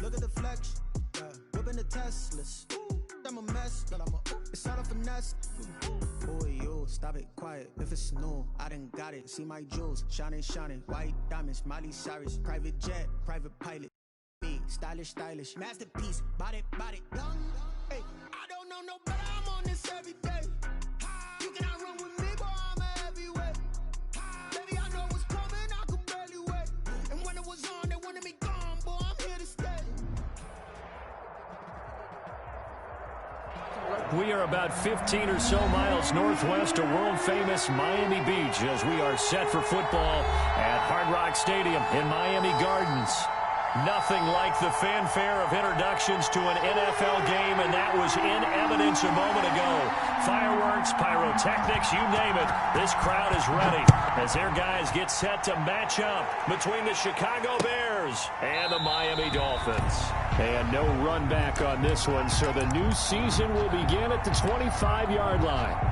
Look at the flex, whipping the Teslas. I'm a mess, but it's all a finesse. Boy, you stop it, quiet. If it's new, I done got it. See my jewels, shining, white diamonds, Miley Cyrus, private jet, private pilot. Me, stylish, masterpiece, body, young. Hey, I don't know no better. I'm on this every day. You cannot run with me, boy. I'm a heavyweight. Baby, I know what's coming. I could barely wait. And when it was on, they wanted me gone, boy. I'm here to stay. We are about 15 or so miles northwest of world-famous Miami Beach as we are set for football at Hard Rock Stadium in Miami Gardens. Nothing like the fanfare of introductions to an NFL game, and that was in evidence a moment ago. Fireworks, pyrotechnics, you name it. This crowd is ready as their guys get set to match up between the Chicago Bears and the Miami Dolphins. And no run back on this one, so the new season will begin at the 25-yard line.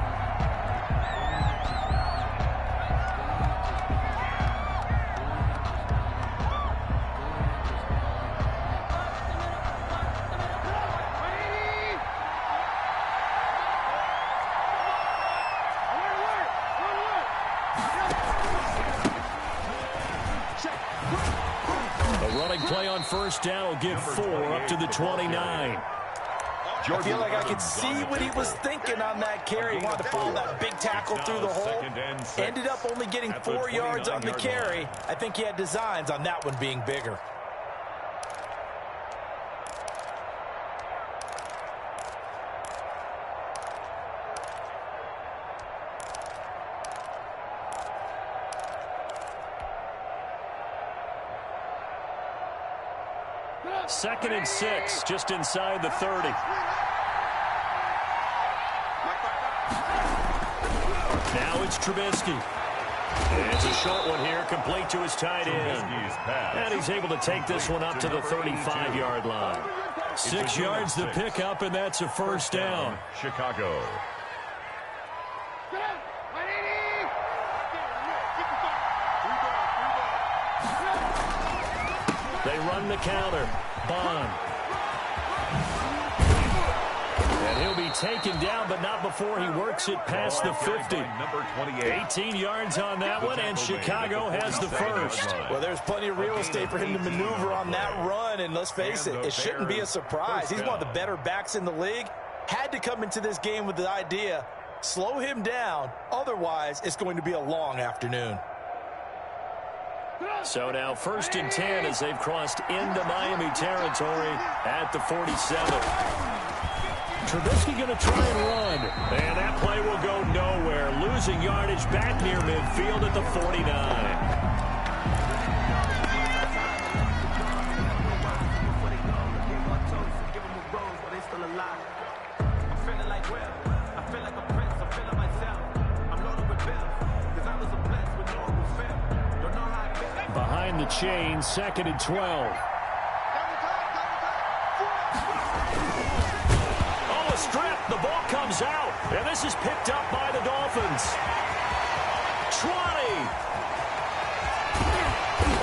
Play on first down will give 4 up to the 29. I feel like I could see what he was thinking on that carry. He wanted to follow that big tackle through the hole. Ended up only getting 4 yards on the carry. I think he had designs on that one being bigger. Second and 6, just inside the 30. Now it's Trubisky. It's a short one here, complete to his tight end. And he's able to take this one up to the 35-yard line. 6 yards the pickup, and that's a first down. Chicago. They run the counter. Bond. And he'll be taken down, but not before he works it past the 50. 18 yards on that one, and Chicago has the first. Well, there's plenty of real estate for him to maneuver on that run, and let's face it, it shouldn't be a surprise. He's one of the better backs in the league. Had to come into this game with the idea, slow him down, otherwise it's going to be a long afternoon. So now 1st and 10 as they've crossed into Miami territory at the 47. Trubisky going to try and run. And that play will go nowhere. Losing yardage back near midfield at the 49. Behind the chain, 2nd and 12. Oh, a strip. The ball comes out. And this is picked up by the Dolphins. 20.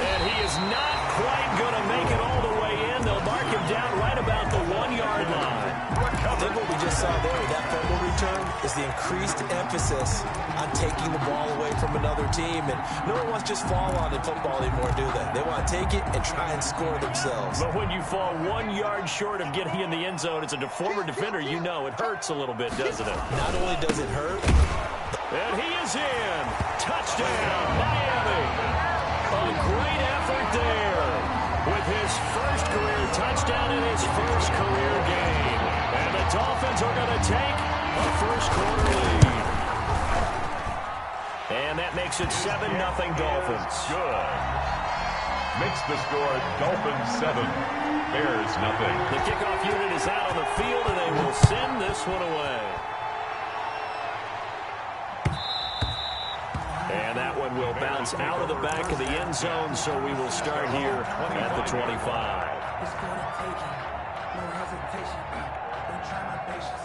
And he is not quite going to make it all the way in. They'll mark him down right about the 1-yard line. I think what we just saw there with that fumble return is the increased emphasis on taking the ball away from another team. And no one wants to just fall on in football anymore, do they? They want to take it and try and score themselves. But when you fall 1 yard short of getting in the end zone as a former defender, you know it hurts a little bit, doesn't it? Not only does it hurt. And he is in. Touchdown, Miami. A great effort there with his first career touchdown in his first career game. And the Dolphins are going to take a first-quarter lead. And that makes it 7-0 Dolphins. Good. Makes the score Dolphins 7, Bears nothing. The kickoff unit is out on the field, and they will send this one away. And that one will bounce out of the back of the end zone, so we will start here at the 25. It's going to take it. No hesitation. Don't try my patience.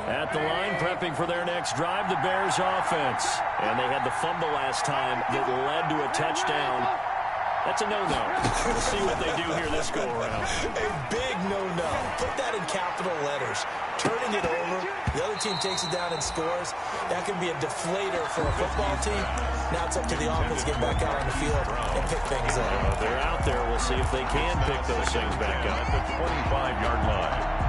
At the line, prepping for their next drive, the Bears offense. And they had the fumble last time that led to a touchdown. That's a no-no. We'll see what they do here this go-around. A big no-no. Put that in capital letters. Turning it over, the other team takes it down and scores. That can be a deflator for a football team. Now it's up to the offense to get back out on the field and pick things up. They're out there. We'll see if they can pick those things back up. At the 25-yard line.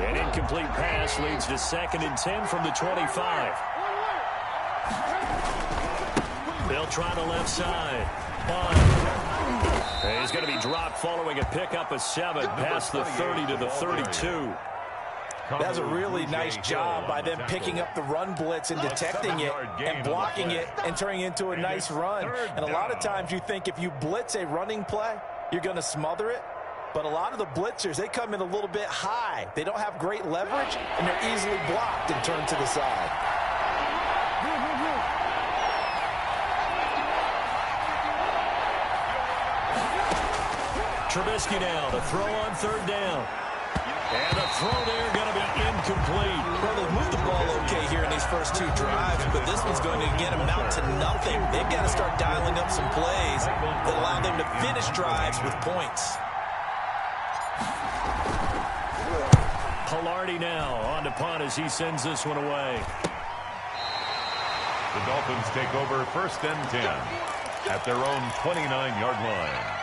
An incomplete pass leads to 2nd and 10 from the 25. They'll try the left side. He's going to be dropped following a pickup of 7 past the 30 to the 32. That's a really nice job by them picking up the run blitz and detecting it and blocking it and turning it into a nice run. And a lot of times you think if you blitz a running play, you're going to smother it. But a lot of the blitzers, they come in a little bit high. They don't have great leverage, and they're easily blocked and turned to the side. Trubisky now to throw on 3rd down. And the throw there going to be incomplete. Well, they moved the ball okay here in these first 2 drives, but this one's going to get them out to nothing. They've got to start dialing up some plays that allow them to finish drives with points. Pilardi now on to punt as he sends this one away. The Dolphins take over 1st and 10 at their own 29-yard line.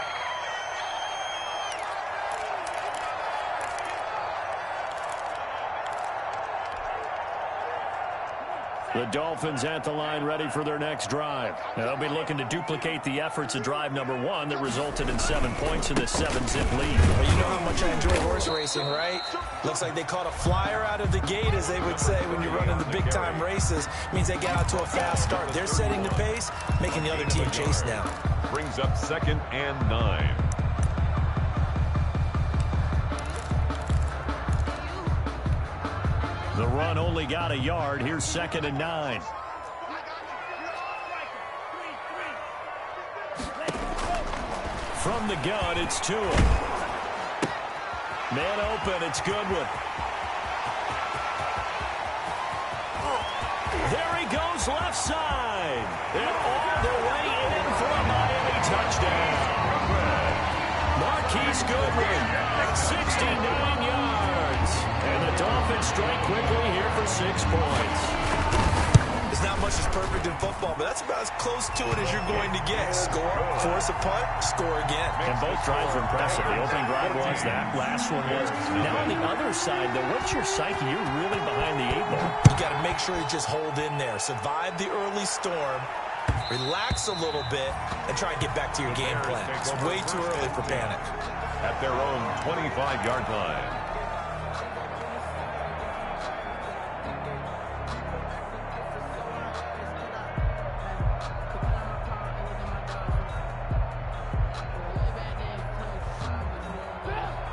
The Dolphins at the line ready for their next drive. They'll be looking to duplicate the efforts of drive number 1 that resulted in 7 points in the 7-zip lead. Well, you know how much I enjoy horse racing, right? Looks like they caught a flyer out of the gate, as they would say when you're running the big-time races. It means they get out to a fast start. They're setting the pace, making the other team chase now. Brings up 2nd and 9. The run only got a yard. Here's 2nd and 9. From the gun, it's Tua. Man open, it's Goodwin. There he goes, left side. They're all the way in for a Miami touchdown. Marquise Goodwin, 69 yards. And the Dolphins strike quickly here for 6 points. There's not much that's perfect in football, but that's about as close to it as you're going to get. Score, force a punt, score again. And both drives were impressive. The opening drive was, that last one was. Now on the other side, though, what's your psyche? You're really behind the 8 ball. You got to make sure you just hold in there. Survive the early storm. Relax a little bit and try and get back to your game plan. It's way too early for panic. At their own 25-yard line.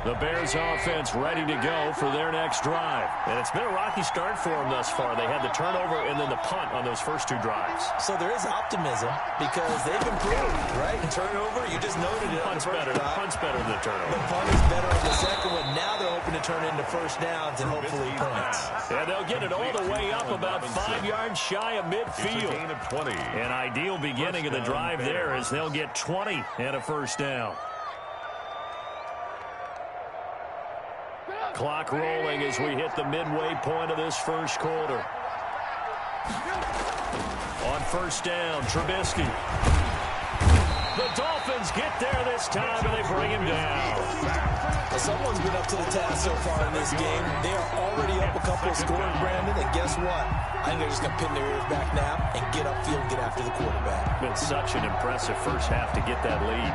The Bears offense ready to go for their next drive. And it's been a rocky start for them thus far. They had the turnover and then the punt on those first 2 drives. So there is optimism because they've improved, right? And turnover, you just noted it. Punt's better than the turnover. The punt is better on the second one. Now they're hoping to turn it into first downs and hopefully points. And they'll get it all the way up about 5 yards shy of midfield. Gain of 20. An ideal beginning of the drive there as they'll get 20 and a first down. Clock rolling as we hit the midway point of this first quarter. On first down, Trubisky. The Dolphins get there this time, and they bring him down. Well, someone's been up to the task so far in this game. They are already up a couple of scores, Brandon, and guess what? I think they're just going to pin their ears back now and get upfield and get after the quarterback. Been such an impressive first half to get that lead.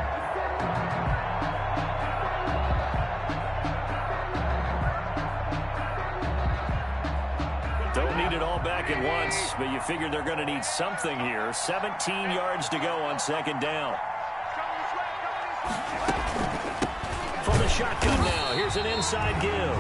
Don't need it all back at once, but you figure they're going to need something here. 17 yards to go on second down. From the shotgun now, here's an inside give.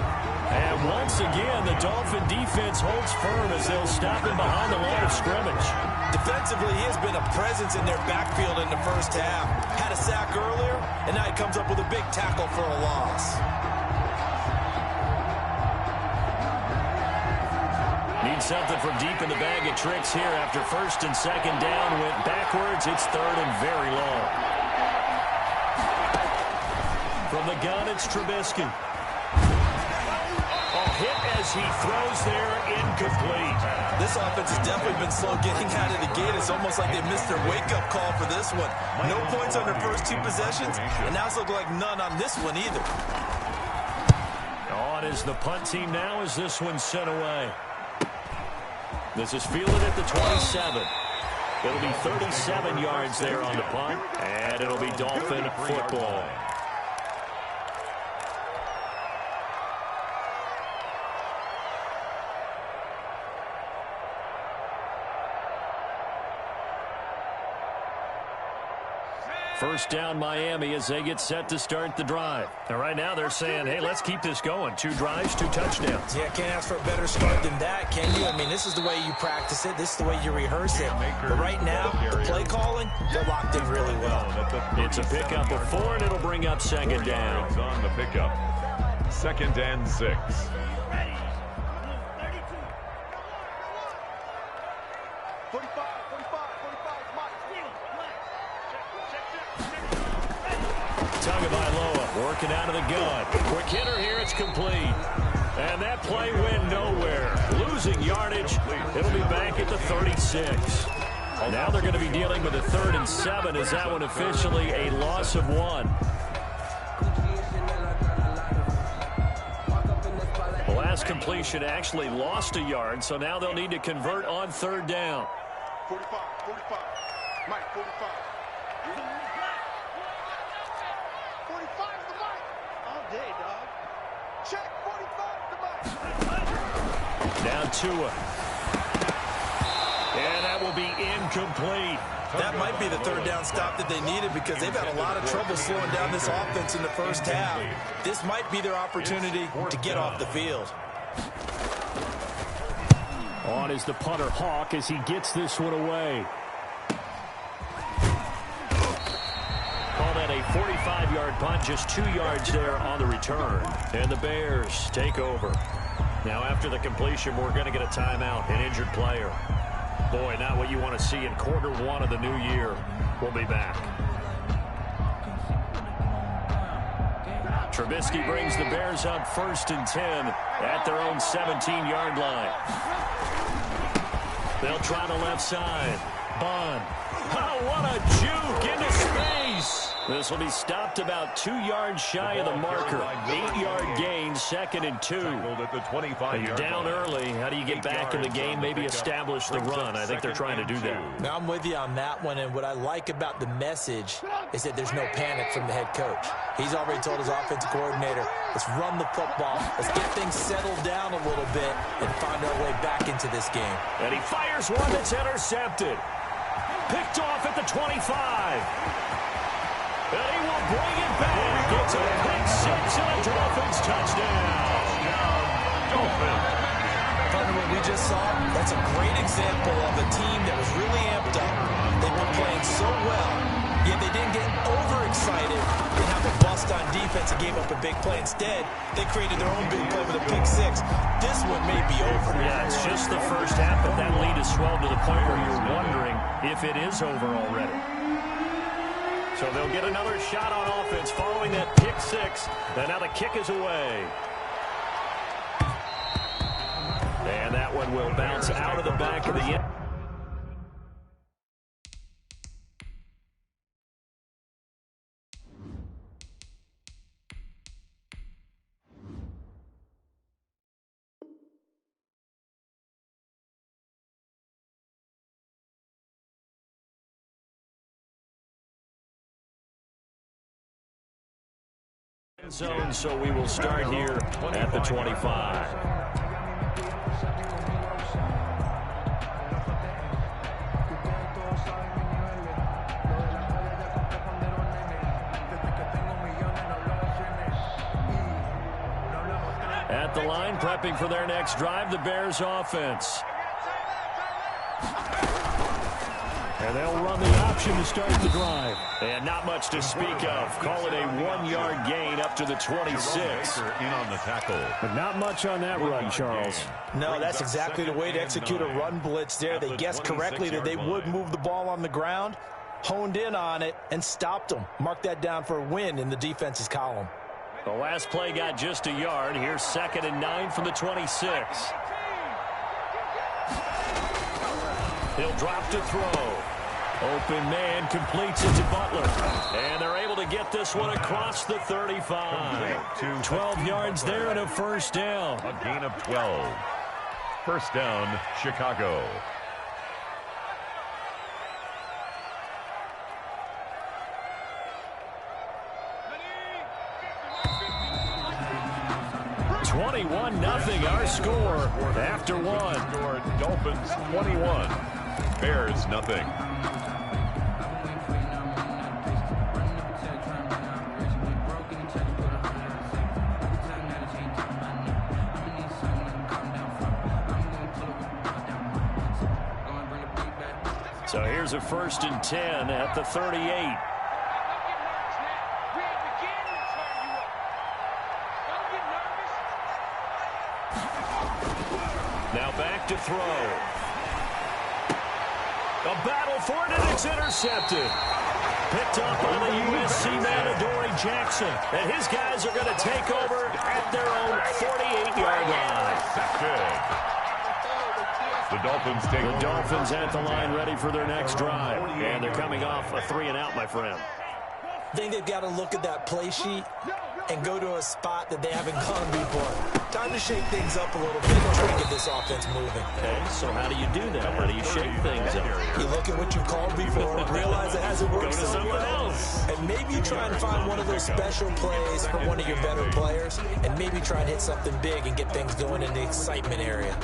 And once again, the Dolphin defense holds firm as they'll stop him behind the line of scrimmage. Defensively, he has been a presence in their backfield in the first half. Had a sack earlier, and now he comes up with a big tackle for a loss. Need something from deep in the bag of tricks here after first and second down went backwards. It's third and very long. From the gun, it's Trubisky. Hit as he throws there, incomplete. This offense has definitely been slow getting out of the gate. It's almost like they missed their wake-up call for this one. No points on their first two possessions, and now it's looking like none on this one either. On is the punt team now as this one's sent away. This is fielded at the 27. It'll be 37 yards there on the punt, and it'll be Dolphin football. First down Miami as they get set to start the drive. And right now they're saying, hey, let's keep this going. 2 drives, 2 touchdowns. Yeah, can't ask for a better start than that, can you? I mean, this is the way you practice it. This is the way you rehearse it. But right now, the play calling, they're locked in really well. It's a pickup of 4, and it'll bring up second down. On the pickup. 2nd and 6. Tagovailoa working out of the gun. Quick hitter here, it's complete. And that play went nowhere. Losing yardage. It'll be back at the 36. Now they're going to be dealing with a 3rd and 7. Is that one officially a loss of 1? The last completion actually lost a yard, so now they'll need to convert on 3rd down. 45, Mike, 45. 45's the Mike. All day, dog. Check 45's the Mike. Down Tua. And that will be incomplete. That might be the 3rd down stop that they needed because they've had a lot of trouble slowing down this offense in the first half. This might be their opportunity to get off the field. On is the punter Hawk as he gets this one away. Call that a 45-yard punt, just 2 yards there on the return. And the Bears take over. Now after the completion, we're going to get a timeout, an injured player. Boy, not what you want to see in quarter 1 of the new year. We'll be back. Trubisky brings the Bears up 1st and 10 at their own 17-yard line. They'll try the left side. Bond. Oh, what a juke into space. This will be stopped about 2 yards shy of the marker. 8-yard gain, 2nd and 2. You're down early. How do you get back in the game? Maybe establish the run. I think they're trying to do that. Now I'm with you on that one, and what I like about the message is that there's no panic from the head coach. He's already told his offensive coordinator, let's run the football, let's get things settled down a little bit and find our way back into this game. And he fires one that's intercepted. Picked off at the 25. And he will bring it back. It's a pick 6 and a Dolphins touchdown. Dolphins. Partner, what we just saw, that's a great example of a team that was really amped up. They've been playing so well, yet they didn't get overexcited and have a bust on defense and gave up a big play. Instead, they created their own big play with a pick 6. This one may be over. Yeah, it's just the first half, but that lead has swelled to the point where you're wondering if it is over already. So they'll get another shot on offense following that pick 6. And now the kick is away. And that one will bounce out of the back of the end. Zone, so we will start here at the 25. At the line, prepping for their next drive, the Bears offense. And they'll run the option to start the drive. And not much to speak of. Call it a 1-yard gain up to the 26. In on the tackle. But not much on that run, Charles. No, that's exactly the way to execute a run blitz there. They guessed correctly that they would move the ball on the ground, honed in on it, and stopped them. Mark that down for a win in the defense's column. The last play got just a yard. Here's 2nd and 9 from the 26. He'll drop to throw. Open man completes it to Butler. And they're able to get this one across the 35. 12 yards there and a first down. A gain of 12. First down, Chicago. Nothing. Our score after one. Dolphins 21. Bears nothing. So here's a 1st and 10 at the 38. Now back to throw. A battle for it, and it's intercepted. Picked up on the USC man, Adoree Jackson. And his guys are going to take over at their own 48-yard line. The Dolphins take The Dolphins at the line ready for their next drive. And they're coming off a 3-and-out, my friend. I think they've got to look at that play sheet and go to a spot that they haven't gone before. Time to shake things up a little bit and try to get this offense moving. Okay, so how do you do that? How do you shake things up? You look at what you've called before, realize it hasn't worked so well, and maybe you try and find one of those special plays for one of your better players, and maybe try and hit something big and get things going in the excitement area.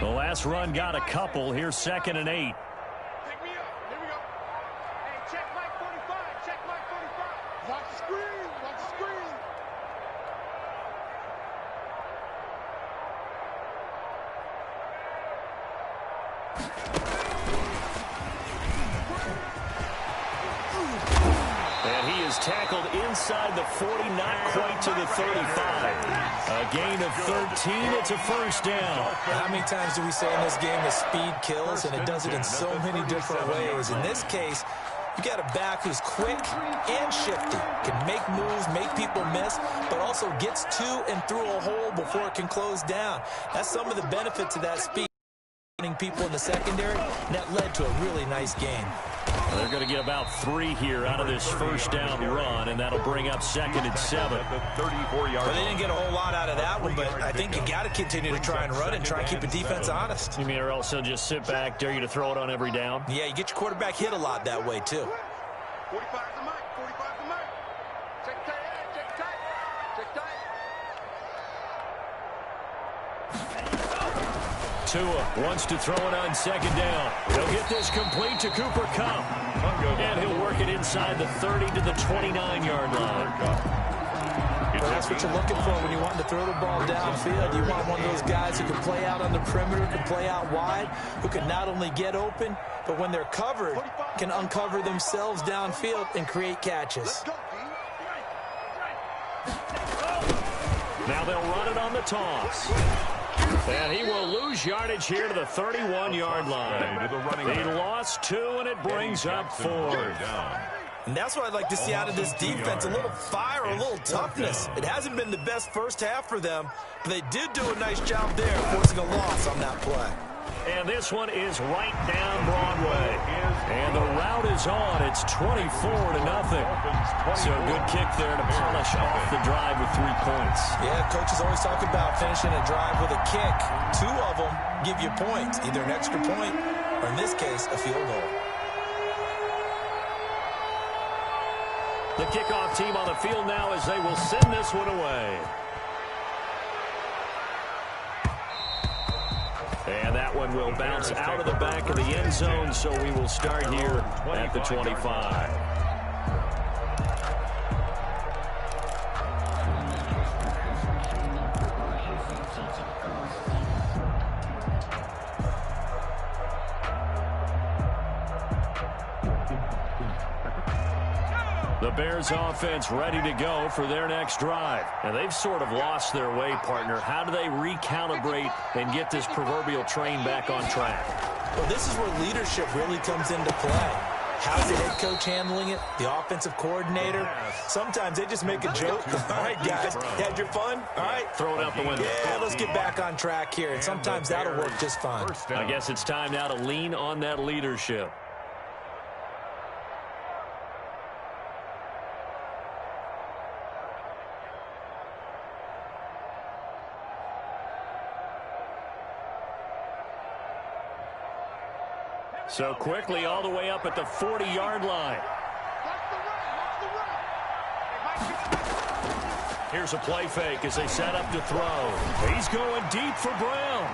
The last run got a couple. Here's 2nd and 8. Pick me up. Here we go. Hey, check Mike 45. Check Mike 45. Watch the screen. Watch the screen. And he is tackled inside the 40, not quite to the 35. A gain of 13. It's a first down. How many times do we say in this game that speed kills, and it does it in so many different ways? In this case, you got a back who's quick and shifty, can make moves, make people miss, but also gets to and through a hole before it can close down. That's some of the benefits of that speed. People in the secondary, and that led to a really nice game. They're going to get about 3 here out of this first down run, and that'll bring up 2nd and 7. Well, they didn't get a whole lot out of that one, but I think you got to continue to try and run and try and keep the defense honest. You mean or else they'll just sit back, dare you to throw it on every down? Yeah, you get your quarterback hit a lot that way, too. 45 to Mike. 45 to Mike. Check tight. Check tight. Check tight. Tua wants to throw it on 2nd down. He'll get this complete to Cooper Kupp. And he'll work it inside the 30 to the 29-yard line. Well, that's what you're looking for when you want to throw the ball downfield. You want one of those guys who can play out on the perimeter, can play out wide, who can not only get open, but when they're covered, can uncover themselves downfield and create catches. Now they'll run it on the toss. And he will lose yardage here to the 31-yard line. He lost 2, and it brings up 4. And that's what I'd like to see out of this defense, a little fire, a little toughness. It hasn't been the best first half for them, but they did do a nice job there, forcing a loss on that play. And this one is right down Broadway. And the route is on. It's 24-0. So good kick there to polish off the drive with 3 points. Yeah, coaches always talk about finishing a drive with a kick. 2 of them give you points, either an extra point or, in this case, a field goal. The kickoff team on the field now as they will send this one away. And that one will bounce out of the back of the end zone, so we will start here at the 25. The Bears offense ready to go for their next drive. And they've sort of lost their way, partner. How do they recalibrate and get this proverbial train back on track? Well, this is where leadership really comes into play. How's the head coach handling it? The offensive coordinator? Sometimes they just make a joke. All right, guys, had your fun? All right. Throw it out the window. Yeah, let's get back on track here. And sometimes that'll work just fine. I guess it's time now to lean on that leadership. So quickly all the way up at the 40-yard line. Here's a play fake as they set up to throw. He's going deep for Brown.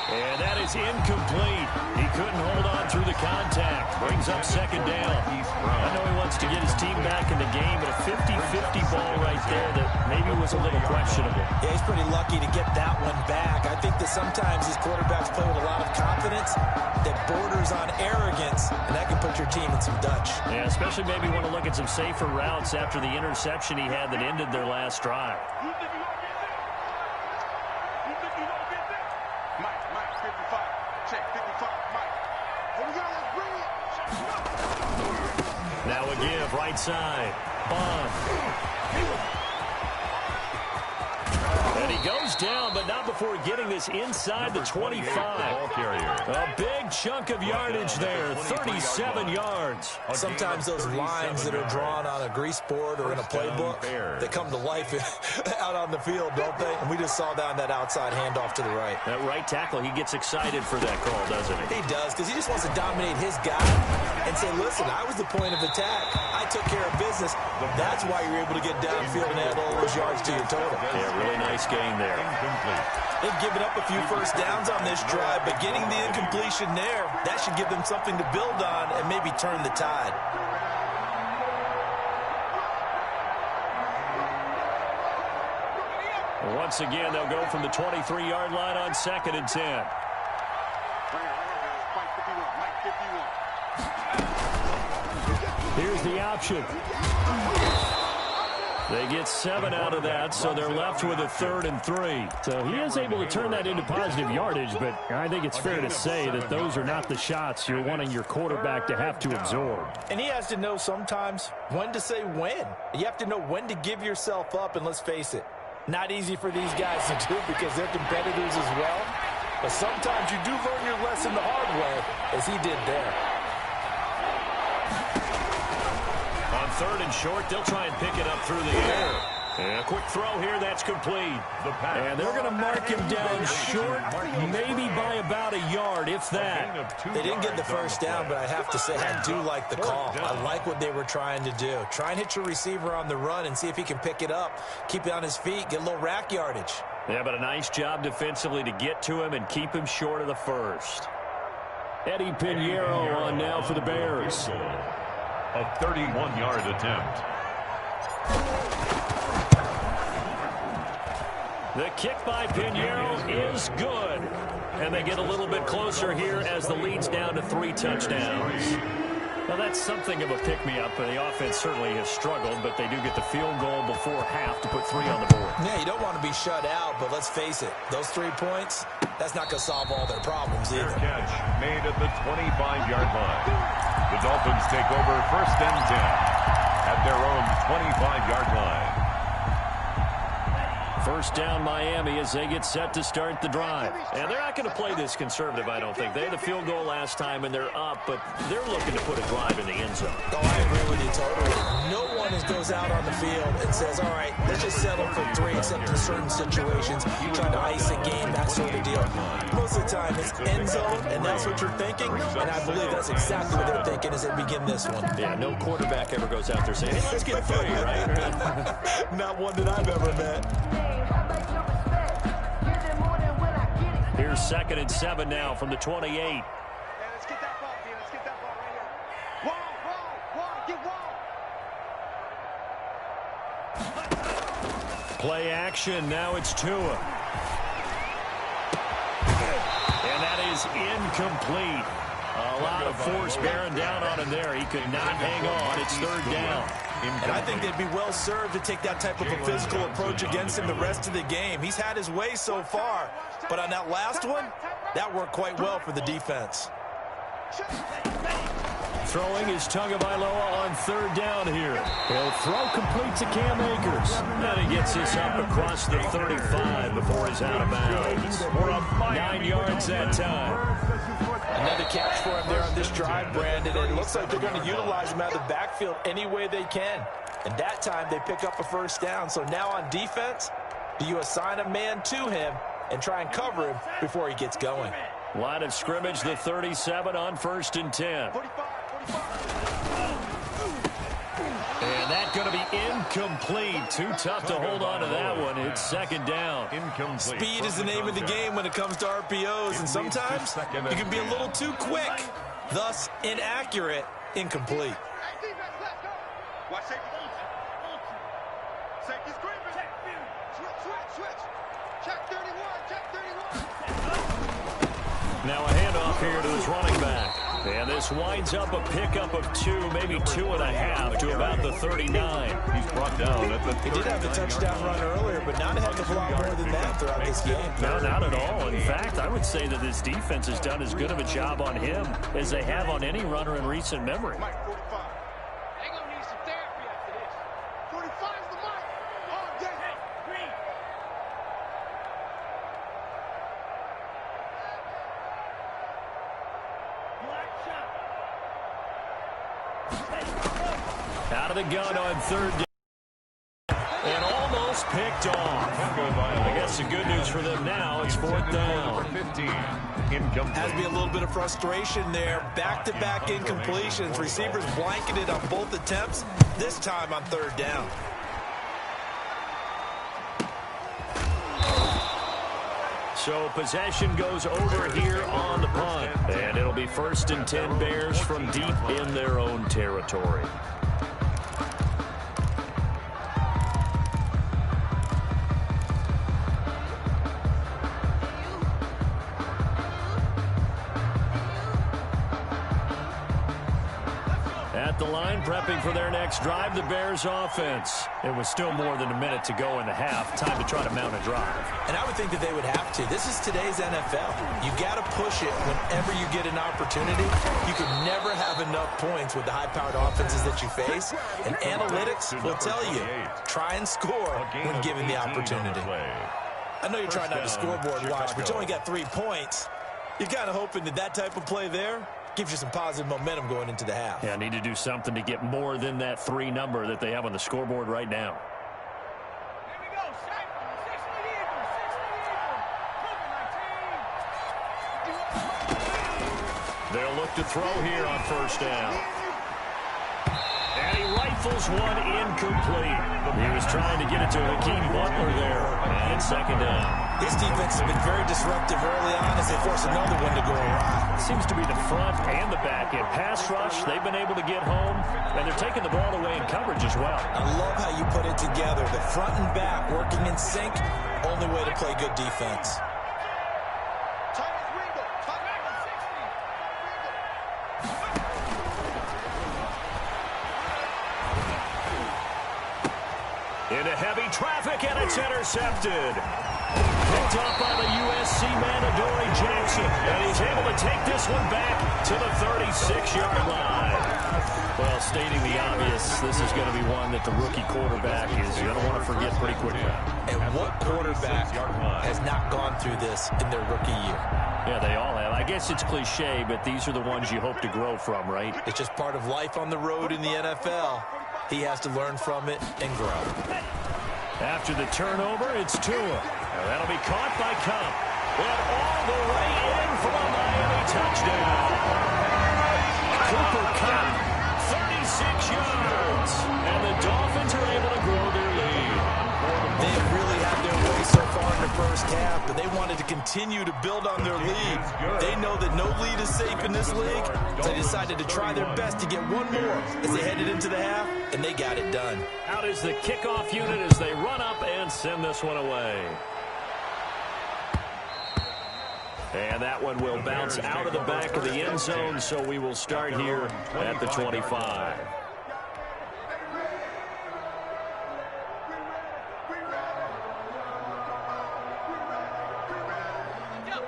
And that is incomplete. He couldn't hold on through the contact. Brings up second down. I know he wants to get his team back in the game, but a 50-50 ball right there that maybe was a little questionable. Yeah, he's pretty lucky to get that one back. I think that sometimes these quarterbacks play with a lot of confidence that borders on arrogance, and that can put your team in some Dutch. Yeah, especially maybe want to look at some safer routes after the interception he had that ended their last drive. Now a give, right side. Bond. And he goes down, but not before getting this inside the 25. A big chunk of yardage there, 37 yards. Sometimes those lines that are drawn on a grease board or in a playbook, they come to life out on the field, don't they? And we just saw down that outside handoff to the right. That right tackle, he gets excited for that call, doesn't he? He does, because he just wants to dominate his guy and say, listen, I was the point of attack. I took care of business. That's why you're able to get downfield and add all those yards to your total. Yeah, really nice game there. They've given up a few first downs on this drive, but getting the incompletion there, that should give them something to build on and maybe turn the tide. Once again, they'll go from the 23-yard line on 2nd and 10. Here's the option. They get 7 out of that, so they're left with a 3rd and 3. So he is able to turn that into positive yardage, but I think it's fair to say that those are not the shots you're wanting your quarterback to have to absorb. And he has to know sometimes when to say when. You have to know when to give yourself up, and let's face it, not easy for these guys to do because they're competitors as well. But sometimes you do learn your lesson the hard way, as he did there. On 3rd and short, they'll try and pick it up through the air. And a quick throw here, that's complete. And they're going to mark him down short, maybe by about a yard, if that. They didn't get the first down, but I have to say I do like the call. I like what they were trying to do. Try and hit your receiver on the run and see if he can pick it up, keep it on his feet, get a little rack yardage. Yeah, but a nice job defensively to get to him and keep him short of the first. Eddie Pinheiro on now for the Bears. A 31-yard attempt. The kick by Pinheiro is good. And they get a little bit closer here as the lead's down to 3 touchdowns. Now, that's something of a pick-me-up. The offense certainly has struggled, but they do get the field goal before half to put 3 on the board. Yeah, you don't want to be shut out, but let's face it, those 3 points, that's not going to solve all their problems either. Fair catch made at the 25-yard line. The Dolphins take over 1st and 10 at their own 25-yard line. First down Miami as they get set to start the drive. And they're not going to play this conservative, I don't think. They had the field goal last time, and they're up, but they're looking to put a drive in the end zone. Oh, I agree with you totally. No one goes out on the field and says, all right, let's just settle for 3 except in certain situations, trying to ice a game, that sort of deal. Most of the time, it's end zone, and that's what you're thinking, and I believe that's exactly what they're thinking as they begin this one. Yeah, no quarterback ever goes out there saying, hey, let's get 3, right? Not one that I've ever met. Here's 2nd and 7 now from the 28. Hey, let's get that ball, D. Let's get that ball right here. Wall, get wall. Play action. Now it's Tua. And that is incomplete. A lot of force bearing down on him there. He could not hang on. It's third down. And I think they'd be well served to take that type of a physical approach against him the rest of the game. He's had his way so far, but on that last one, that worked quite well for the defense. Throwing is Tagovailoa on third down here. He'll throw complete to Cam Akers. And he gets this up across the 35 before he's out of bounds. We're up 9 yards that time. Another catch for him there on this drive, Brandon. And it looks like they're going to utilize him out of the backfield any way they can. And that time they pick up a first down. So now on defense, do you assign a man to him and try and cover him before he gets going? Line of scrimmage, the 37 on 1st and 10. And that's going to be incomplete. Too tough to hold on to that one. It's second down. Speed is the name of the game when it comes to RPOs, and sometimes you can be a little too quick, thus inaccurate, incomplete. Watch safety. Safety screaming. Switch. Check 31. Now a handoff here to his running back. And this winds up a pickup of 2, maybe 2.5 to about the 39. He's brought down at the 39. He did have the touchdown run earlier, but not a heck of a lot more than that throughout this game. No, not at all. In fact, I would say that this defense has done as good of a job on him as they have on any runner in recent memory. Mike 45. They're going to need some therapy after this. 45's the mic. All day. Green. Out of the gun on third down. And almost picked off. I guess the good news for them now, it's fourth down. Has to be a little bit of frustration there. Back-to-back incompletions. Receivers blanketed on both attempts, this time on third down. So possession goes over here on the punt. And it'll be 1st and 10 Bears from deep in their own territory. At the line, prepping for their next drive, the Bears offense. It was still more than a minute to go in the half. Time to try to mount a drive. And I would think that they would have to. This is today's NFL. You got to push it whenever you get an opportunity. You can never have enough points with the high-powered offenses that you face. And analytics will tell you, try and score when given the opportunity. I know you're trying not to scoreboard watch, but you only got 3 points. You're kind of hoping that that type of play there gives you some positive momentum going into the half. Yeah, need to do something to get more than that 3 number that they have on the scoreboard right now. Here we go. 6 They'll look to throw here on first down. And he rifles one incomplete. He was trying to get it to Hakeem Butler there. And it's second down. This defense has been very disruptive early on as they force another one to go awry. Seems to be the front and the back end. Pass rush, they've been able to get home, and they're taking the ball away in coverage as well. I love how you put it together. The front and back working in sync, only way to play good defense. Into heavy traffic, and it's intercepted. Picked up by the USC man, Adoree Jackson. And he's able to take this one back to the 36-yard line. Well, stating the obvious, this is going to be one that the rookie quarterback is going to want to forget pretty quickly. And what quarterback has not gone through this in their rookie year? Yeah, they all have. I guess it's cliche, but these are the ones you hope to grow from, right? It's just part of life on the road in the NFL. He has to learn from it and grow. After the turnover, it's Tua. Now that'll be caught by Cup. And all the way in for a Miami touchdown. Cooper Cup, 36 yards. And the Dolphins are able to grow their lead. They've really had their way so far in the first half, but they wanted to continue to build on their lead. They know that no lead is safe in this league, so they decided to try their best to get one more as they headed into the half, and they got it done. Out is the kickoff unit as they run up and send this one away. And that one will bounce out of the back of the end zone, so we will start here at the 25.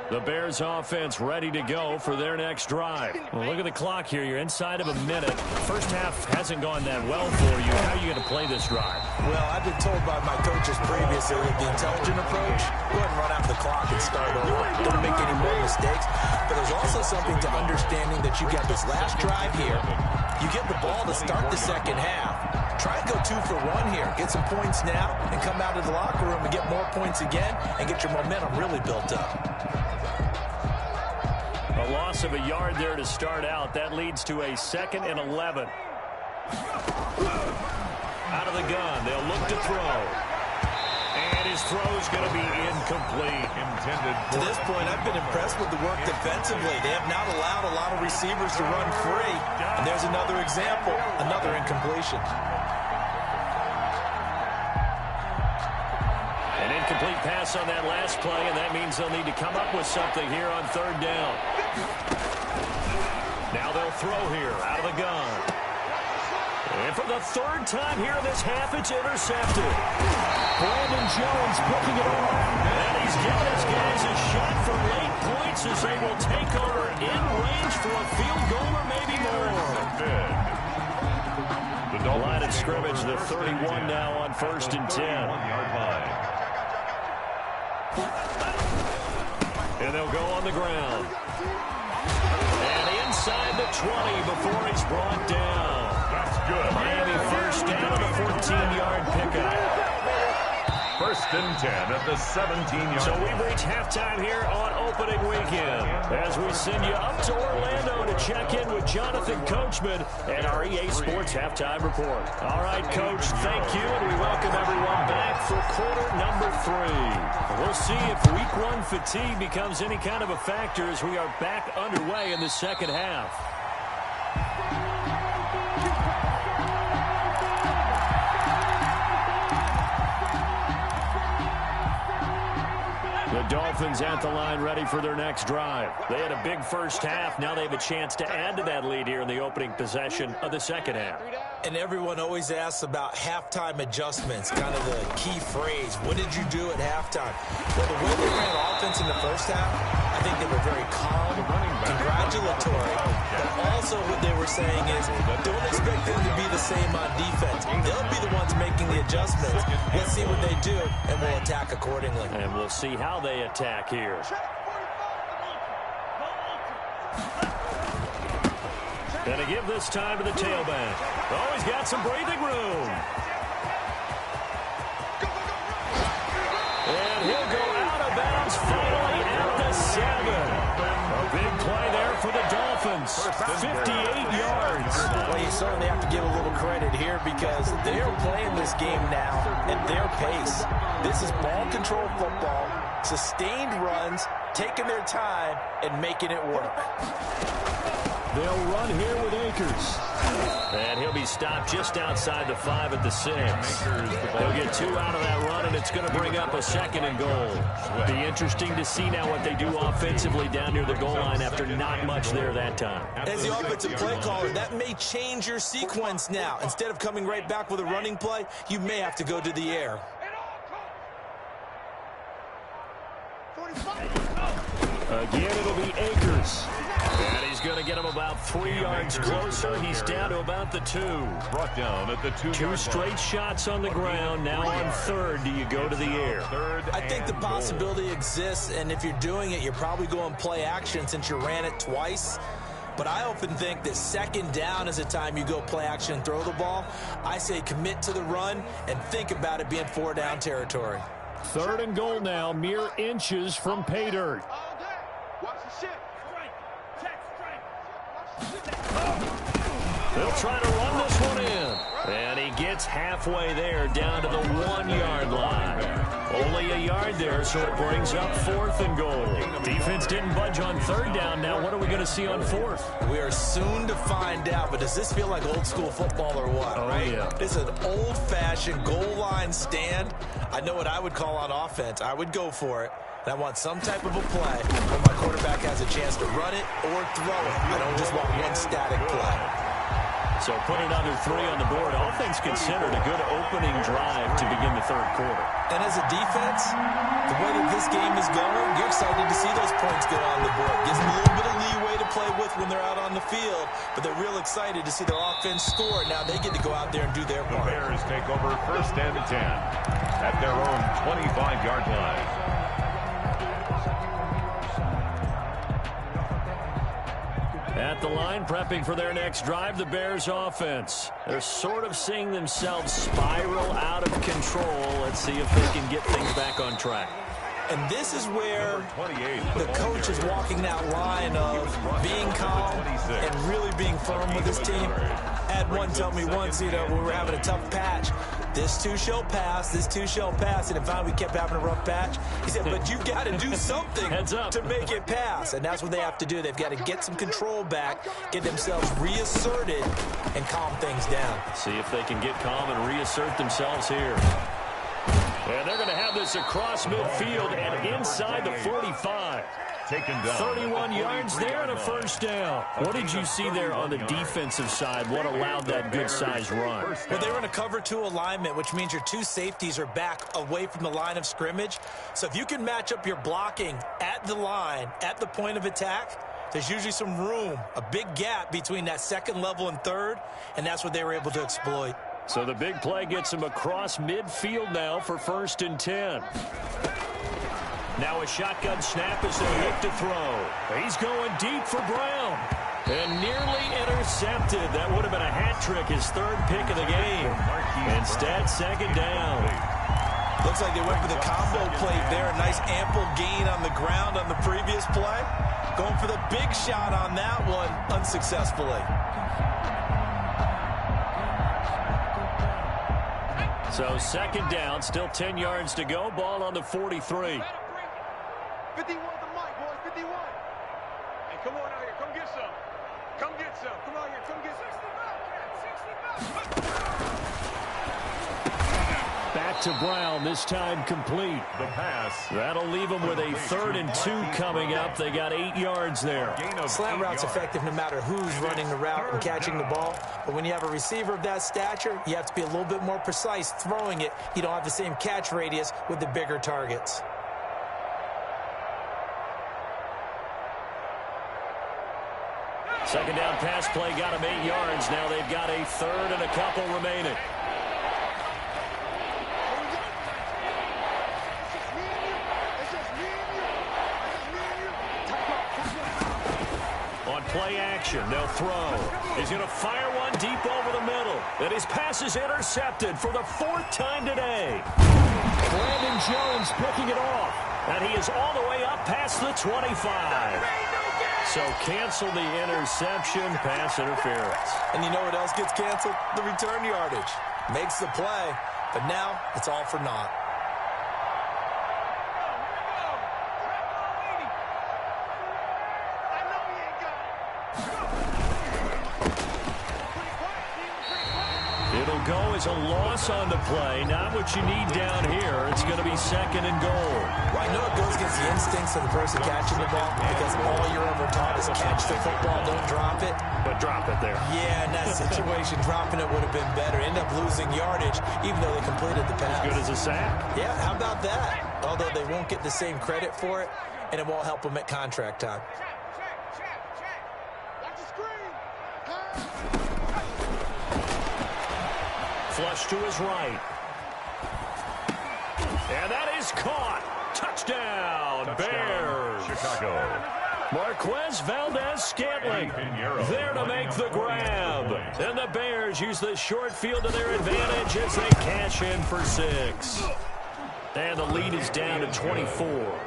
The Bears offense ready to go for their next drive. Well, look at the clock here. You're inside of a minute. First half hasn't gone that well for you. How are you going to play this drive? Well, I've been told by my coaches previously with the intelligent approach, go ahead and run out the clock and start over. Don't make any more mistakes. But there's also something to understanding that you got this last drive here. You get the ball to start the second half. Try and go 2 for 1 here. Get some points now and come out of the locker room and get more points again and get your momentum really built up. A loss of a yard there to start out. That leads to a 2nd and 11. Out of the gun. They'll look to throw. And his throw's going to be incomplete. To this point, I've been impressed with the work defensively. They have not allowed a lot of receivers to run free. And there's another example, another incompletion. An incomplete pass on that last play, and that means they'll need to come up with something here on 3rd down. Now they'll throw here out of the gun. And for the 3rd time here in this half, it's intercepted. Brandon Jones picking it off. And he's giving his guys a shot for late points as they will take over in range for a field goal or maybe more. The line of scrimmage, the 31 now on 1st and 10. And they'll go on the ground. And inside the 20 before he's brought down. That's good. Miami first down on a 14-yard pickup. 1st and 10 at the 17-yard. So we've reached halftime here on opening weekend as we send you up to Orlando to check in with Jonathan Coachman and our EA Sports Halftime Report. All right, Coach, thank you, and we welcome everyone back for quarter number 3. We'll see if week 1 fatigue becomes any kind of a factor as we are back underway in the second half. The Dolphins at the line ready for their next drive. They had a big first half. Now they have a chance to add to that lead here in the opening possession of the second half. And everyone always asks about halftime adjustments, kind of the key phrase. What did you do at halftime? Well, the way they ran offense in the first half, I think they were very calm, congratulatory. But also what they were saying is, don't expect them to be the same on defense. They'll be the ones making the adjustments. Let's see what they do, and we'll attack accordingly. And we'll see how they attack here. And to give this time to the tailback. Oh, he's got some breathing room. And he'll go out of bounds finally at the 7. A big play there for the Dolphins. 58 yards. Well, you certainly have to give a little credit here because they're playing this game now at their pace. This is ball control football, sustained runs, taking their time, and making it work. They'll run here with Akers. And he'll be stopped just outside the 5 at the 6. They'll get 2 out of that run, and it's going to bring up a 2nd and goal. Be interesting to see now what they do offensively down near the goal line after not much there that time. As the offensive play caller, that may change your sequence now. Instead of coming right back with a running play, you may have to go to the air. Again, it'll be Akers. And he's going to get him about 3 yards closer. He's down to about the 2. Brought down at the 2-yard 2 straight shots on the ground. Now on 3rd, do you go to the air? I think the possibility exists, and if you're doing it, you're probably going play action since you ran it twice. But I often think that 2nd down is a time you go play action and throw the ball. I say commit to the run and think about it being 4 down territory. 3rd and goal now, mere inches from pay dirt. They'll try to run this one in. And he gets halfway there down to the 1-yard line. Only a yard there, so it brings up 4th and goal. Defense didn't budge on 3rd down. Now what are we going to see on 4th? We are soon to find out, but does this feel like old school football or what? Oh, right? Yeah. This is an old-fashioned goal line stand. I know what I would call on offense. I would go for it. And I want some type of a play where my quarterback has a chance to run it or throw it. I don't just want one static play. So put another 3 on the board. All things considered, a good opening drive to begin the third quarter. And as a defense, the way that this game is going, you're excited to see those points go on the board. Gives them a little bit of leeway to play with when they're out on the field, but they're real excited to see their offense score. Now they get to go out there and do their part. The Bears take over 1st and 10 at their own 25-yard line. At the line, prepping for their next drive, the Bears offense. They're sort of seeing themselves spiral out of control. Let's see if they can get things back on track. And this is where the coach is walking that line of being calm and really being firm with his team. I had one tell me once, when we were having a tough patch, this too shall pass, this too shall pass. And finally we kept having a rough patch. He said, but you've got to do something to make it pass. And that's what they have to do. They've got to get some control back, get themselves reasserted, and calm things down. See if they can get calm and reassert themselves here. And they're going to have this across midfield and inside the 45. Taken down. 31 yards there and a first down. What did you see there on the defensive side? What allowed that good-sized run? Well, they were in a cover 2 alignment, which means your 2 safeties are back away from the line of scrimmage. So if you can match up your blocking at the line, at the point of attack, there's usually some room, a big gap between that second level and third, and that's what they were able to exploit. So the big play gets him across midfield now for 1st and 10. Now a shotgun snap as they look to throw. He's going deep for Brown. And nearly intercepted. That would have been a hat trick, his 3rd pick of the game. Instead, 2nd down. Looks like they went for the combo play there. A nice ample gain on the ground on the previous play. Going for the big shot on that one unsuccessfully. So 2nd down, still 10 yards to go. Ball on the 43. 51 to Mike, boys, 51. Hey, come on out here. Come get some. Come get some. Come out here. Come get some. Back to Brown, this time complete. The pass. That'll leave them with a 3rd and 2 coming up. They got 8 yards there. Slant route's effective no matter who's running the route and catching the ball. But when you have a receiver of that stature, you have to be a little bit more precise throwing it. You don't have the same catch radius with the bigger targets. Second down pass play got them 8 yards. Now they've got a 3rd and a couple remaining. On play action, they'll throw. He's going to fire one deep over the middle. And his pass is intercepted for the 4th time today. Brandon Jones picking it off. And he is all the way up past the 25. So cancel the interception, pass interference. And you know what else gets canceled? The return yardage. Makes the play, but now it's all for naught. It'll go as a loss on the play. Not what you need down here. It's going to be 2nd and goal. Well, I know it goes against the instincts of the person catching the ball because all you're ever taught is catch the football, don't drop it. But drop it there. Yeah, in that situation, dropping it would have been better. End up losing yardage, even though they completed the pass. As good as a sack. Yeah, how about that? Although they won't get the same credit for it, and it won't help them at contract time. Watch the screen. Flush to his right. And that is caught. Touchdown, Bears. Chicago. Marquez Valdez-Scantling there to make the grab. And the Bears use the short field to their advantage as they cash in for 6. And the lead is down to 24.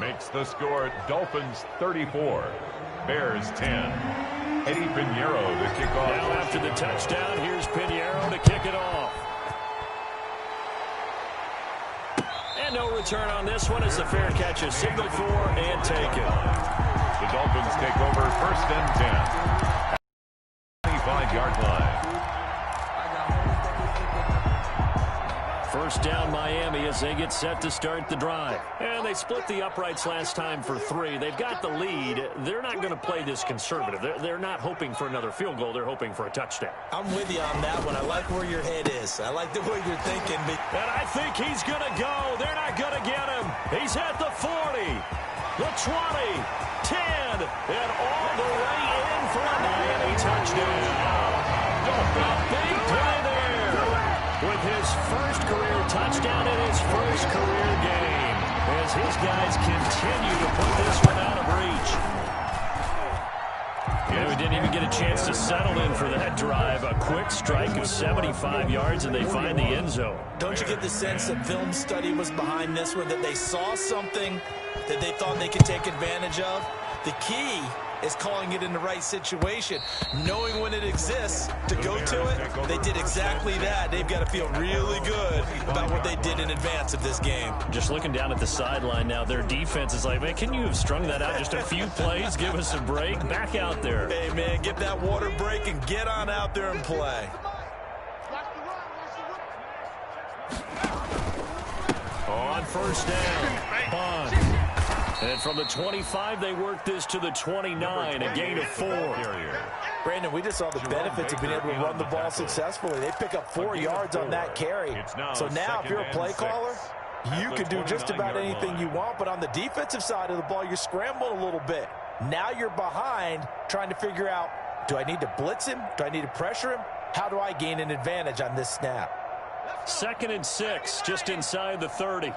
Makes the score Dolphins 34, Bears 10. Eddie Pinheiro to kick off. Now after the touchdown, here's Pinheiro to kick it off. And no return on this one as the fair catch is signaled for and taken. The Dolphins take over 1st and 10. 25-yard line. First down Miami as they get set to start the drive. And they split the uprights last time for 3. They've got the lead. They're not going to play this conservative. They're not hoping for another field goal. They're hoping for a touchdown. I'm with you on that one. I like where your head is. I like the way you're thinking. And I think he's going to go. They're not going to get him. He's at the 40, the 20, 10, and all the way in for a Miami touchdown. A big play there with his first career touchdown in his first career game as his guys continue to put this one out of reach. Yeah, we didn't even get a chance to settle in for that drive. A quick strike of 75 yards, and they find the end zone. Don't you get the sense that film study was behind this one, that they saw something that they thought they could take advantage of? The key is calling it in the right situation, knowing when it exists to go to it. They did exactly that. They've got to feel really good about what they did in advance of this game. Just looking down at the sideline now, their defense is like, man, can you have strung that out just a few plays? Give us a break. Back out there. Hey, man, get that water break and get on out there and play. On first down, Bond. And from the 25, they work this to the 29, a gain of 4. Brandon, we just saw the benefits of being able to run the ball successfully. They pick up 4 yards on that carry. So now if you're a play caller, you can do just about anything you want. But on the defensive side of the ball, you're scrambling a little bit. Now you're behind trying to figure out, do I need to blitz him? Do I need to pressure him? How do I gain an advantage on this snap? 2nd and 6, just inside the 30.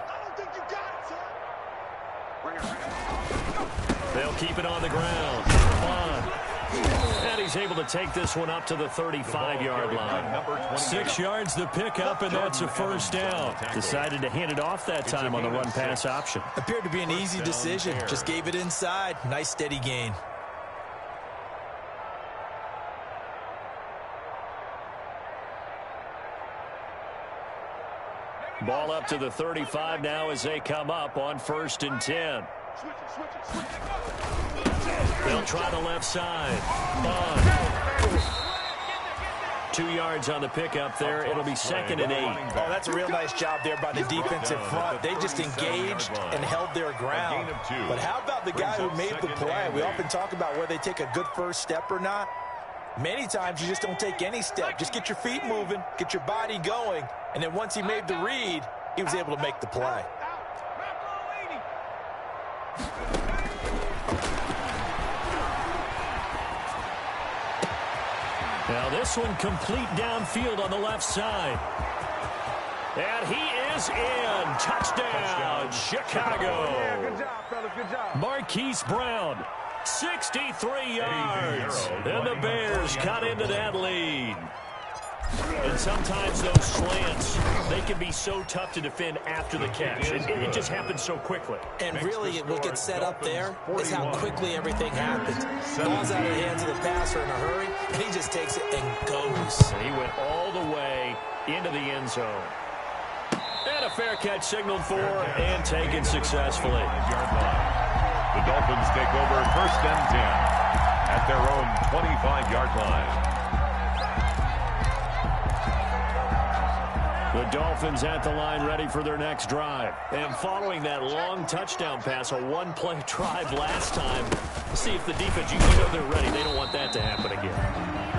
They'll keep it on the ground. Bond. And he's able to take this one up to the 35-yard line. 6 yards the pickup, and that's a first down. Decided to hand it off that time on the run-pass option. Appeared to be an easy decision. Just gave it inside. Nice steady gain. Ball up to the 35 now as they come up on 1st and 10. They'll try the left side. Bond. 2 yards on the pickup there. It'll be 2nd and 8. Oh, that's a real nice job there by the defensive front. They just engaged and held their ground. But how about the guy who made the play? We often talk about whether they take a good first step or not. Many times you just don't take any step. Just get your feet moving, get your body going, and then once he made the read, he was able to make the play. Now this one complete downfield on the left side. And he is in. Touchdown, Chicago. Yeah, good job, fellas. Good job. Marquise Brown, 63 yards. And the Bears cut into that lead. And sometimes those slants, they can be so tough to defend after the catch. It just happens so quickly. And really, what gets set up there is how quickly everything happens. Ball's out of the hands of the passer in a hurry, and he just takes it and goes. And he went all the way into the end zone. And a fair catch signaled for and taken successfully. The Dolphins take over 1st and 10 at their own 25-yard line. The Dolphins at the line ready for their next drive. And following that long touchdown pass, a one-play drive last time, see if the defense, you know they're ready. They don't want that to happen again.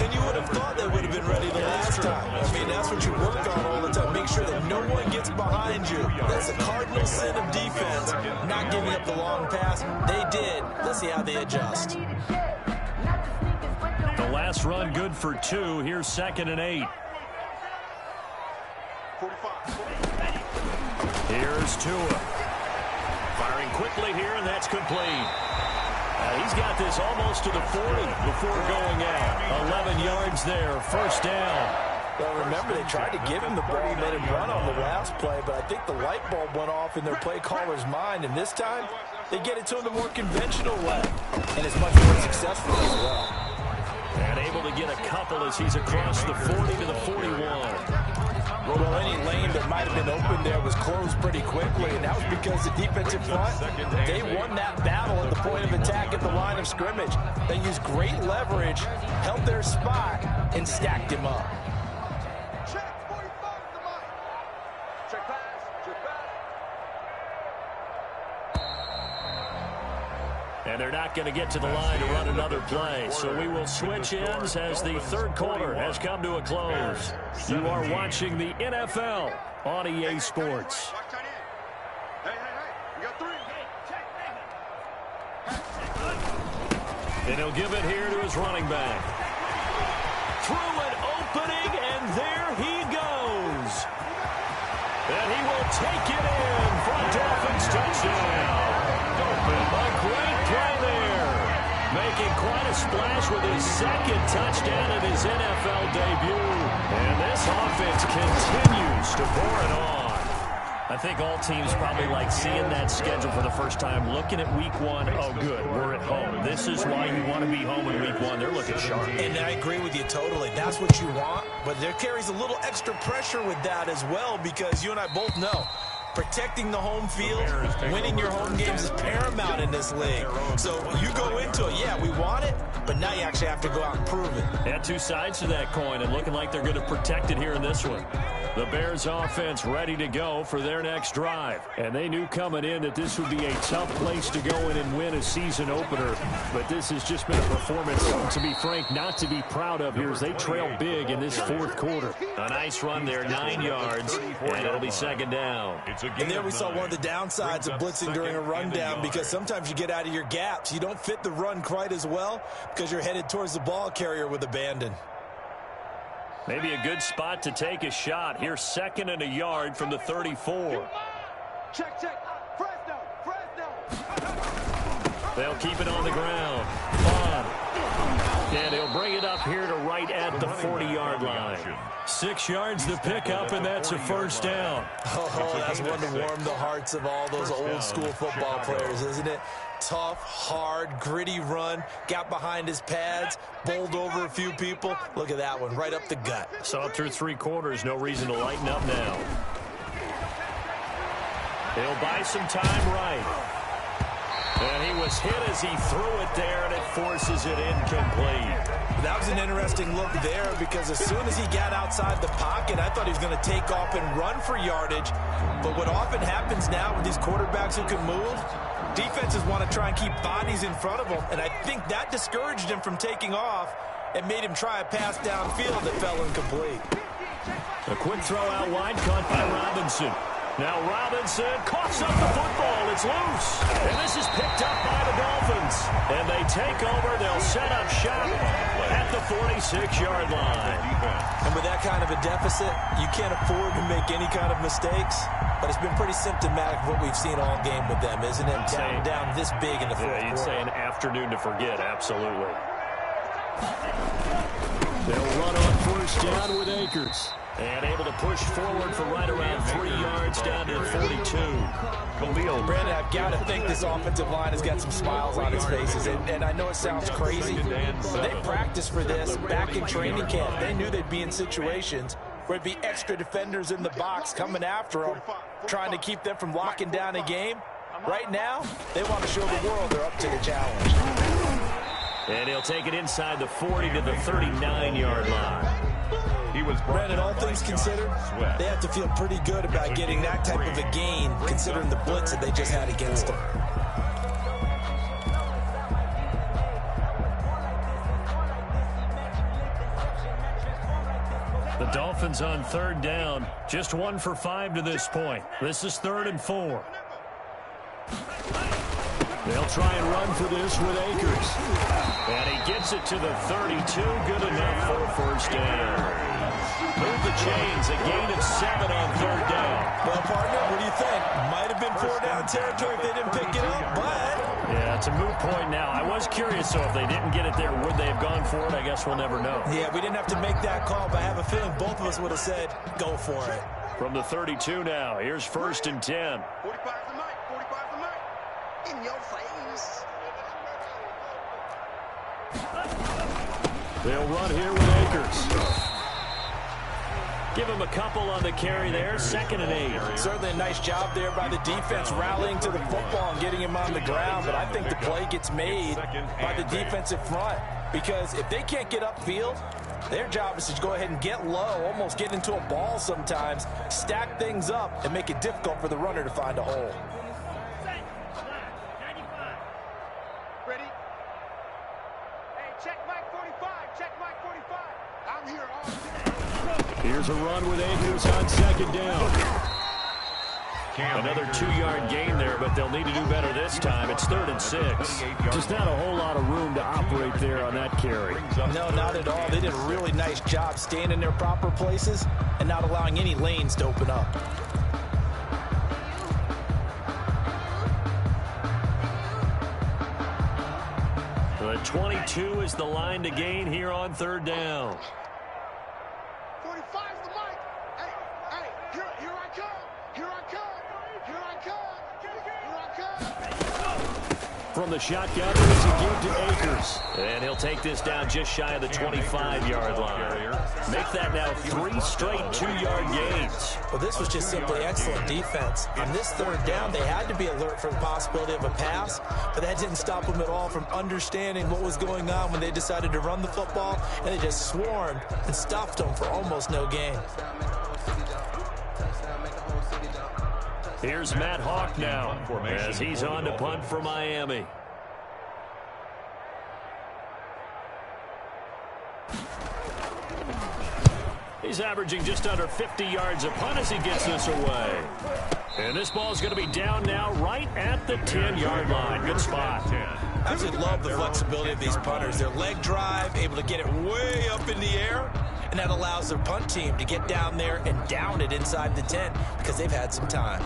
And you would have thought they would have been ready the last time. I mean, that's what you work on all the time. Make sure that no one gets behind you. That's the cardinal sin of defense, not giving up the long pass. They did. Let's see how they adjust. The last run good for 2. Here's 2nd and 8. Here's Tua. Firing quickly here, and that's complete. He's got this almost to the 40 before going out. 11 yards there, first down. Well, remember, they tried to give him the ball and let him run on the last play, but I think the light bulb went off in their play caller's mind, and this time they get it to him the more conventional way, and it's much more successful as well. And able to get a couple as he's across the 40 to the 41. Well, any lane that might have been open there was closed pretty quickly, and that was because the defensive front, they won that battle at the point of attack at the line of scrimmage. They used great leverage, held their spot, and stacked him up. Check 45 to the line. Check And they're not going to get to the line to run another play. So we will switch ends as the third quarter has come to a close. You are watching the NFL on EA Sports. And he'll give it here to his running back. Through an opening, and there he goes. And he will take it in for a Dolphins touchdown. A great play there. Making quite a splash with his second touchdown in his NFL debut. And this offense continues to pour it on. I think all teams probably like seeing that schedule for the first time, looking at week one. Oh, good, we're at home. This is why you want to be home in week one. They're looking sharp. And I agree with you totally. That's what you want, but there carries a little extra pressure with that as well, because you and I both know protecting the home field, winning your home games is paramount in this league. So you go into it, yeah, we want it, but now you actually have to go out and prove it. And two sides to that coin, and looking like they're going to protect it here in this one. The Bears offense ready to go for their next drive. And they knew coming in that this would be a tough place to go in and win a season opener. But this has just been a performance, to be frank, not to be proud of here as they trail big in this fourth quarter. A nice run there, 9 yards, and it'll be second down. And there we saw one of the downsides of blitzing during a rundown, because sometimes you get out of your gaps. You don't fit the run quite as well because you're headed towards the ball carrier with abandon. Maybe a good spot to take a shot. Here's second and a yard from the 34. Check. Fresno. They'll keep it on the ground. Fun. And he'll bring it up here to right at the 40-yard line. 6 yards to pick up, and that's a first down. Oh, that's one to warm the hearts of all those old-school football players, isn't it? Tough, hard, gritty run, got behind his pads, bowled over a few people. Look at that one, right up the gut. Saw it through 3 quarters, no reason to lighten up now. He'll buy some time right. And he was hit as he threw it there, and it forces it incomplete. That was an interesting look there, because as soon as he got outside the pocket, I thought he was going to take off and run for yardage. But what often happens now with these quarterbacks who can move, defenses want to try and keep bodies in front of them, and I think that discouraged him from taking off and made him try a pass downfield that fell incomplete. A quick throw out wide, caught by Robinson. Now Robinson coughs up the football. It's loose. And this is picked up by the Dolphins. And they take over. They'll set up shop at the 46-yard line. And with that kind of a deficit, you can't afford to make any kind of mistakes. But it's been pretty symptomatic of what we've seen all game with them, isn't it? Down this big in the fourth quarter. You'd say an afternoon to forget, absolutely. They'll run on first down with Akers. And able to push forward for right around 3 yards down to 42. Brandon, I've got to think this offensive line has got some smiles on its faces. And I know it sounds crazy. They practiced for this back in training camp. They knew they'd be in situations where it'd be extra defenders in the box coming after them, trying to keep them from locking down a game. Right now, they want to show the world they're up to the challenge. And he'll take it inside the 40 to the 39-yard line. Brandon, all things considered, they have to feel pretty good about getting that type of a gain, considering the blitz that they just had against them. The Dolphins on third down, just 1 for 5 to this point. This is 3rd and 4. They'll try and run for this with Akers. And he gets it to the 32. Good enough for a first down. Move the chains. A gain of 7 on third down. Well, partner, what do you think? Might have been 4-down territory if they didn't pick it up, but... Yeah, it's a moot point now. I was curious, so if they didn't get it there, would they have gone for it? I guess we'll never know. Yeah, we didn't have to make that call, but I have a feeling both of us would have said, go for it. From the 32 now, here's 1st and 10. 45's the mic. 45's the mic. In your face. They'll run here with Akers. Give him a couple on the carry there. 2nd and 8. Certainly a nice job there by the defense rallying to the football and getting him on the ground. But I think the play gets made by the defensive front. Because if they can't get upfield, their job is to go ahead and get low, almost get into a ball sometimes, stack things up, and make it difficult for the runner to find a hole. Here's a run with Akers on second down. Another 2-yard gain there, but they'll need to do better this time. It's 3rd and 6. Just not a whole lot of room to operate there on that carry. No, not at all. They did a really nice job staying in their proper places and not allowing any lanes to open up. The 22 is the line to gain here on 3rd down. 45's the mic. Hey, here I come. Here I come. Here I come. Here I come. From the shotgun, it's a give to Akers. And he'll take this down just shy of the 25-yard line. Make that now 3 straight 2-yard gains. Well, this was just simply excellent defense. On this 3rd down, they had to be alert for the possibility of a pass, but that didn't stop them at all from understanding what was going on when they decided to run the football, and they just swarmed and stuffed them for almost no gain. Here's Matt Hawk now as he's on to punt for Miami. He's averaging just under 50 yards a punt as he gets this away. And this ball's going to be down now right at the 10-yard line. Good spot. I absolutely love the flexibility of these punters. Their leg drive, able to get it way up in the air, and that allows their punt team to get down there and down it inside the 10 because they've had some time.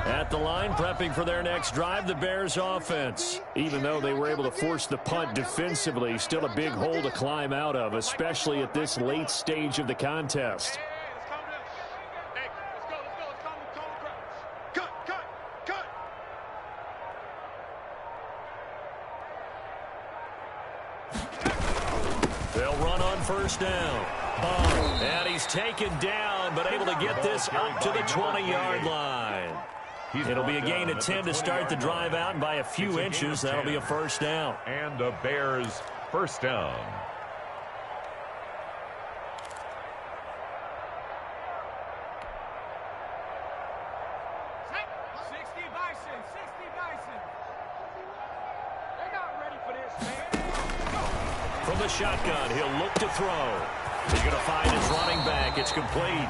At the line, prepping for their next drive, the Bears offense. Even though they were able to force the punt defensively, still a big hole to climb out of, especially at this late stage of the contest. They'll run on 1st down. And he's taken down, but able to get this up to the 20-yard line. It'll be a gain of 10 to start the drive out, and by a few inches, that'll be a 1st down. And the Bears' 1st down. From the shotgun, he'll look to throw. He's going to find his running back. It's complete.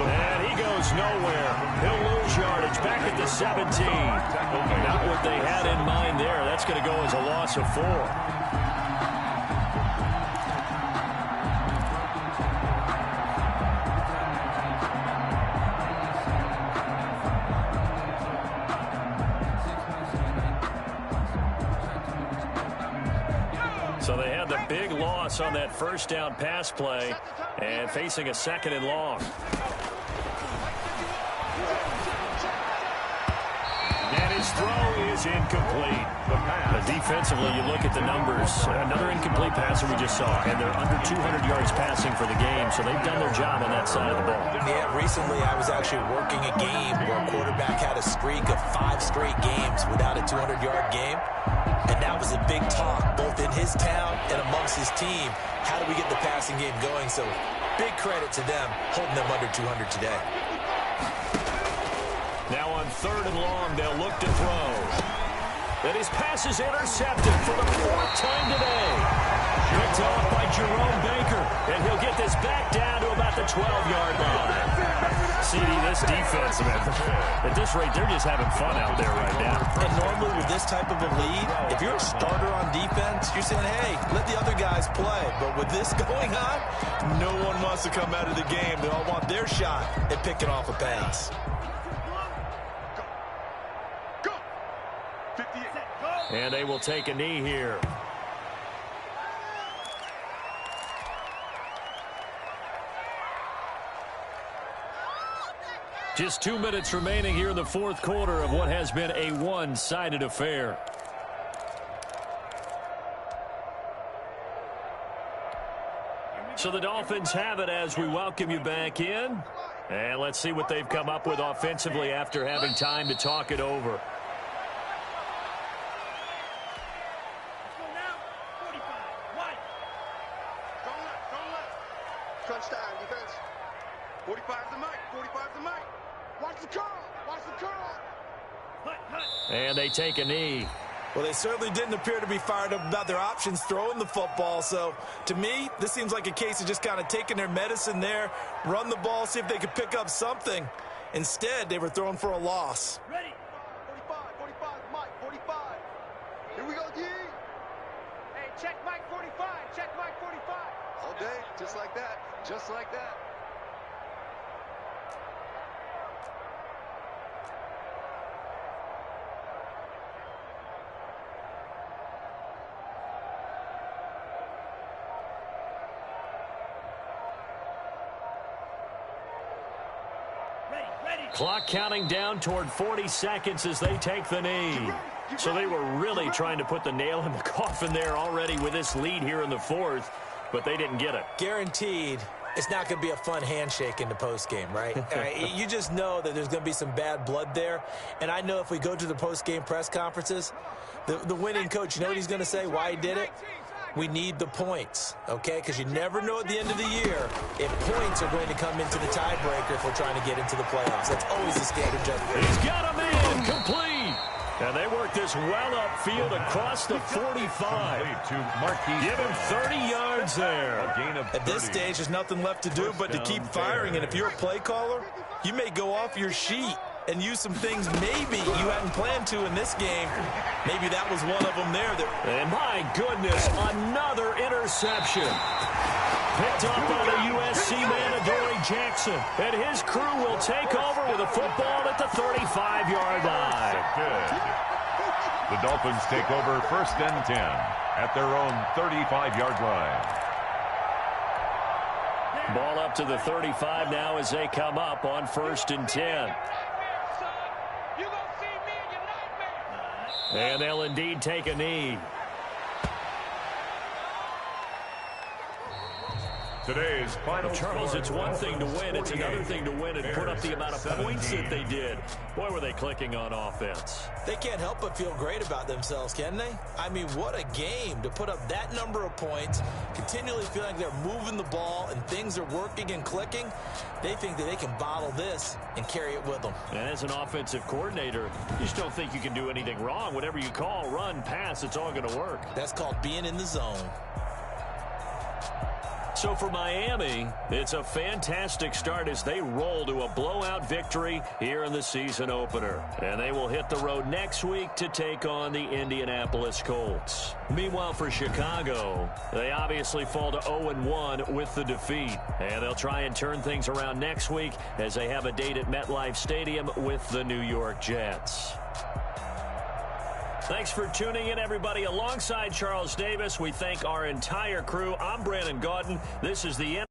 And he goes nowhere. He'll lose yardage back at the 17. Not what they had in mind there. That's going to go as a loss of 4. So they had the big loss on that 1st down pass play and facing a 2nd and long. And his throw is incomplete. Defensively, you look at the numbers. Another incomplete passer we just saw, and they're under 200 yards passing for the game, so they've done their job on that side of the ball. Yeah, recently I was actually working a game where a quarterback had a streak of 5 straight games without a 200-yard game. And that was a big talk, both in his town and amongst his team. How do we get the passing game going? So big credit to them, holding them under 200 today. Now on 3rd and long, they'll look to throw. And his pass is intercepted for the 4th time today. Picked off by Jerome Baker. And he'll get this back down to about the 12-yard line. CD, this defense, man, at this rate, they're just having fun out there right now. And normally with this type of a lead, if you're a starter on defense, you're saying, hey, let the other guys play. But with this going on, no one wants to come out of the game. They all want their shot at picking off a pass. And they will take a knee here. Just 2 minutes remaining here in the 4th quarter of what has been a one-sided affair. So the Dolphins have it as we welcome you back in. And let's see what they've come up with offensively after having time to talk it over. crunch time, defense. 45's the mic. 45's the mic. Watch the curl. Watch the curl. And they take a knee. Well, they certainly didn't appear to be fired up about their options throwing the football. So, to me, this seems like a case of just kind of taking their medicine there, run the ball, see if they could pick up something. Instead, they were throwing for a loss. Ready. 45, Mike, 45. Here we go, D. Hey, check Mike 45. Check Mike 45. All day, just like that. Just like that. Clock counting down toward 40 seconds as they take the knee. So they were really trying to put the nail in the coffin there already with this lead here in the fourth, but they didn't get it. Guaranteed, it's not going to be a fun handshake in the postgame, right? You just know that there's going to be some bad blood there. And I know if we go to the postgame press conferences, the winning coach, you know what he's going to say, why he did it? We need the points, okay? Because you never know at the end of the year if points are going to come into the tiebreaker if we're trying to get into the playoffs. That's always the standard judgment. He's got him in, complete. And they work this well upfield across the 45. Give him 30 yards there. At this stage, there's nothing left to do but to keep firing. And if you're a play caller, you may go off your sheet and use some things maybe you hadn't planned to in this game. Maybe that was one of them there. And my goodness, another interception. Picked up by the USC man, Adoree Jackson. And his crew will take over with a football at the 35-yard line. Good. The Dolphins take over 1st and 10 at their own 35-yard line. Ball up to the 35 now as they come up on 1st and 10. And they'll indeed take a knee. Today's final Charles, it's one thing to win. It's another thing to win and put up the amount of points that they did. Boy, were they clicking on offense. They can't help but feel great about themselves, can they? I mean, what a game to put up that number of points, continually feel like they're moving the ball and things are working and clicking. They think that they can bottle this and carry it with them. And as an offensive coordinator, you just don't think you can do anything wrong. Whatever you call, run, pass, it's all going to work. That's called being in the zone. So for Miami, it's a fantastic start as they roll to a blowout victory here in the season opener. And they will hit the road next week to take on the Indianapolis Colts. Meanwhile, for Chicago, they obviously fall to 0-1 with the defeat. And they'll try and turn things around next week as they have a date at MetLife Stadium with the New York Jets. Thanks for tuning in, everybody. Alongside Charles Davis, we thank our entire crew. I'm Brandon Gaudin. This is the end.